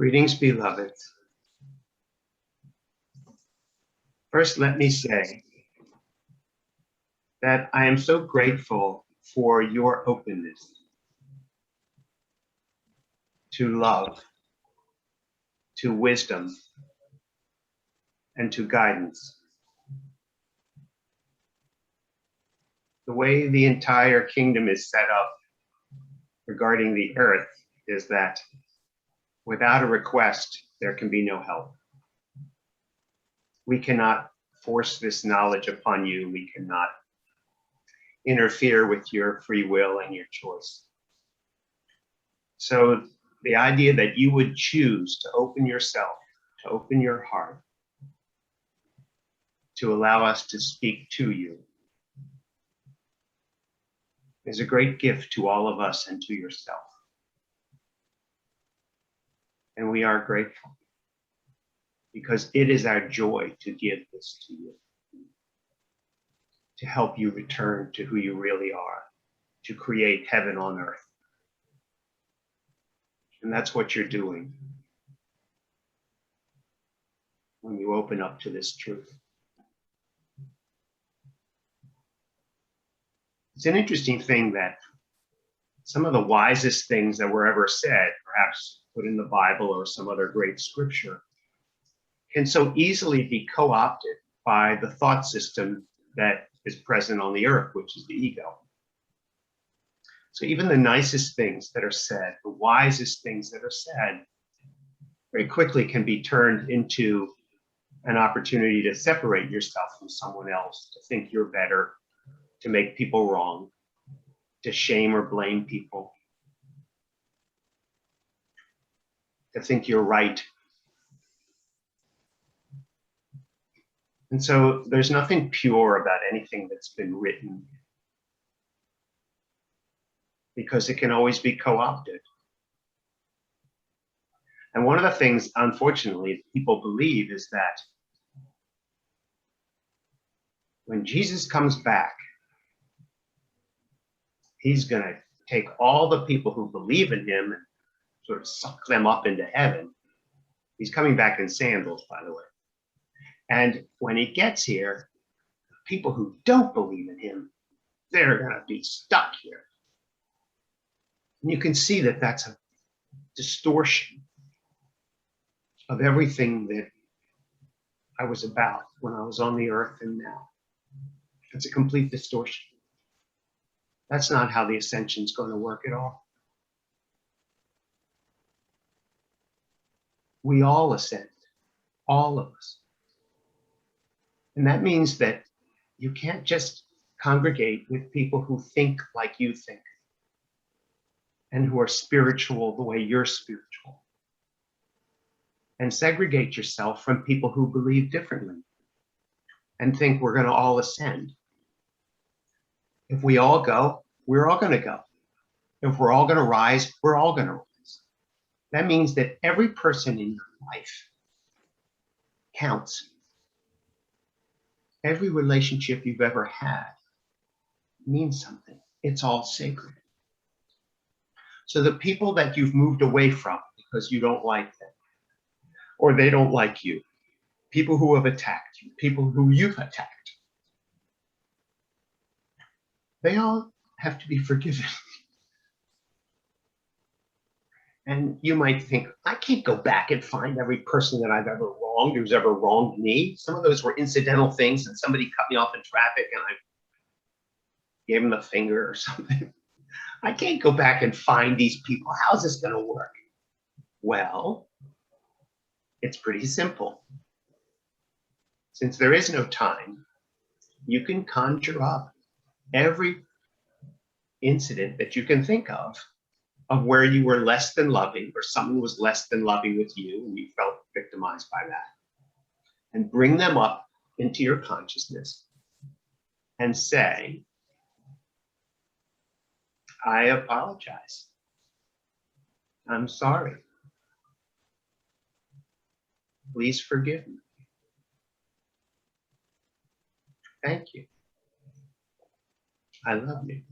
Greetings, beloved. First, let me say that I am so grateful for your openness to love, to wisdom, and to guidance. The way the entire kingdom is set up regarding the earth is that without a request, there can be no help. We cannot force this knowledge upon you. We cannot interfere with your free will and your choice. So the idea that you would choose to open yourself, to open your heart, to allow us to speak to you is a great gift to all of us and to yourself. And we are grateful because it is our joy to give this to you, to help you return to who you really are, to create heaven on earth. And that's what you're doing when you open up to this truth. It's an interesting thing that some of the wisest things that were ever said, perhaps put in the Bible or some other great scripture, can so easily be co-opted by the thought system that is present on the earth, which is the ego. So even the nicest things that are said, the wisest things that are said, very quickly can be turned into an opportunity to separate yourself from someone else, to think you're better, to make people wrong, to shame or blame people, to think you're right. And so there's nothing pure about anything that's been written, because it can always be co-opted. And one of the things, unfortunately, people believe is that when Jesus comes back, he's going to take all the people who believe in him and sort of suck them up into heaven. He's coming back in sandals, by the way. And when he gets here, people who don't believe in him, they're going to be stuck here. And you can see that that's a distortion of everything that I was about when I was on the earth and now. It's a complete distortion. That's not how the ascension is going to work at all. We all ascend, all of us. And that means that you can't just congregate with people who think like you think and who are spiritual the way you're spiritual, and segregate yourself from people who believe differently and think we're going to all ascend. If we all go, we're all going to go. If we're all going to rise, we're all going to rise. That means that every person in your life counts. Every relationship you've ever had means something. It's all sacred. So the people that you've moved away from because you don't like them, or they don't like you, people who have attacked you, people who you've attacked, they all have to be forgiven. And you might think, I can't go back and find every person that I've ever wronged who's ever wronged me. Some of those were incidental things, and somebody cut me off in traffic and I gave them the finger or something. I can't go back and find these people. How's this going to work? Well, it's pretty simple. Since there is no time, you can conjure up every incident that you can think of where you were less than loving, or someone was less than loving with you and you felt victimized by that, and bring them up into your consciousness and say, I apologize. I'm sorry. Please forgive me. Thank you. I love you.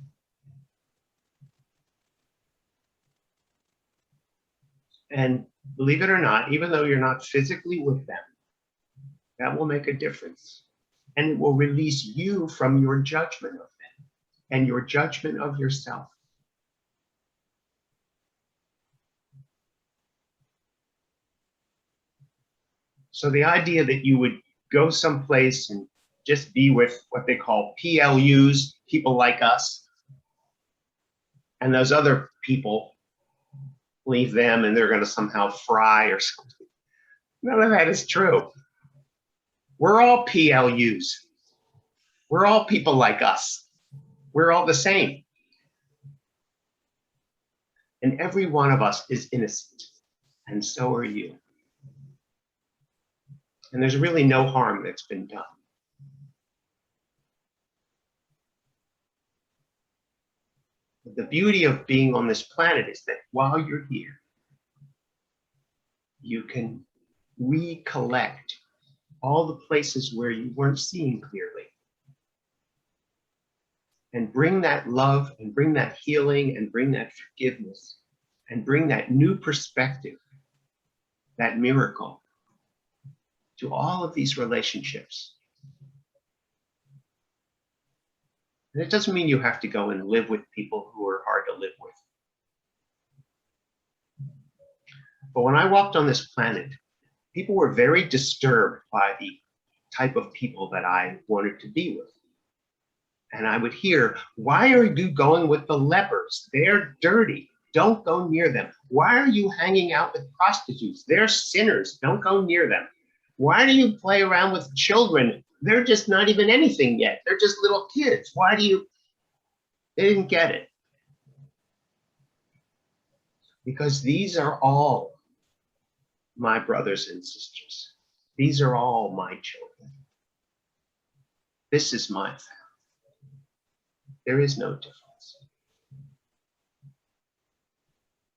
And Believe it or not, even though you're not physically with them, that will make a difference. And it will release you from your judgment of them and your judgment of yourself. So the idea that you would go someplace and just be with what they call PLUs, people like us, and those other people, leave them and they're going to somehow fry or something. None of that is true. We're all PLUs. We're all people like us. We're all the same. And every one of us is innocent, and so are you. And there's really no harm that's been done. The beauty of being on this planet is that while you're here, you can recollect all the places where you weren't seeing clearly and bring that love and bring that healing and bring that forgiveness and bring that new perspective, that miracle to all of these relationships. And it doesn't mean you have to go and live with people who are hard to live with. But when I walked on this planet, people were very disturbed by the type of people that I wanted to be with. And I would hear, why are you going with the lepers? They're dirty. Don't go near them. Why are you hanging out with prostitutes? They're sinners. Don't go near them. Why do you play around with children? They're just not even anything yet. They're just little kids. Why do you? They didn't get it. Because these are all my brothers and sisters. These are all my children. This is my family. There is no difference.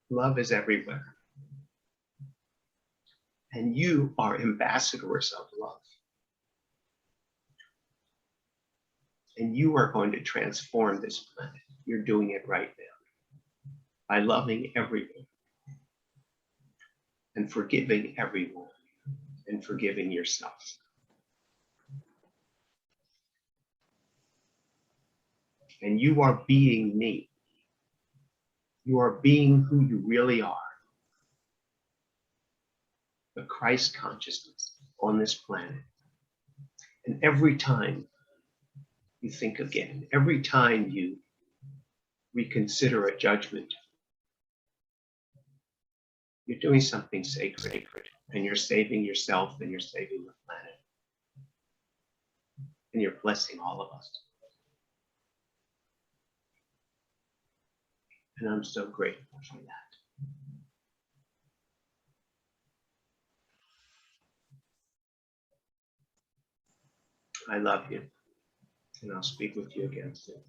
Love is everywhere. And you are ambassadors of love. And you are going to transform this planet. You're doing it right now by loving everyone and forgiving everyone and forgiving yourself. And you are being me. You are being who you really are. The Christ consciousness on this planet. And every time you think again, every time you reconsider a judgment, you're doing something sacred, and you're saving yourself and you're saving the planet. And you're blessing all of us. And I'm so grateful for that. I love you, and I'll speak with you again soon.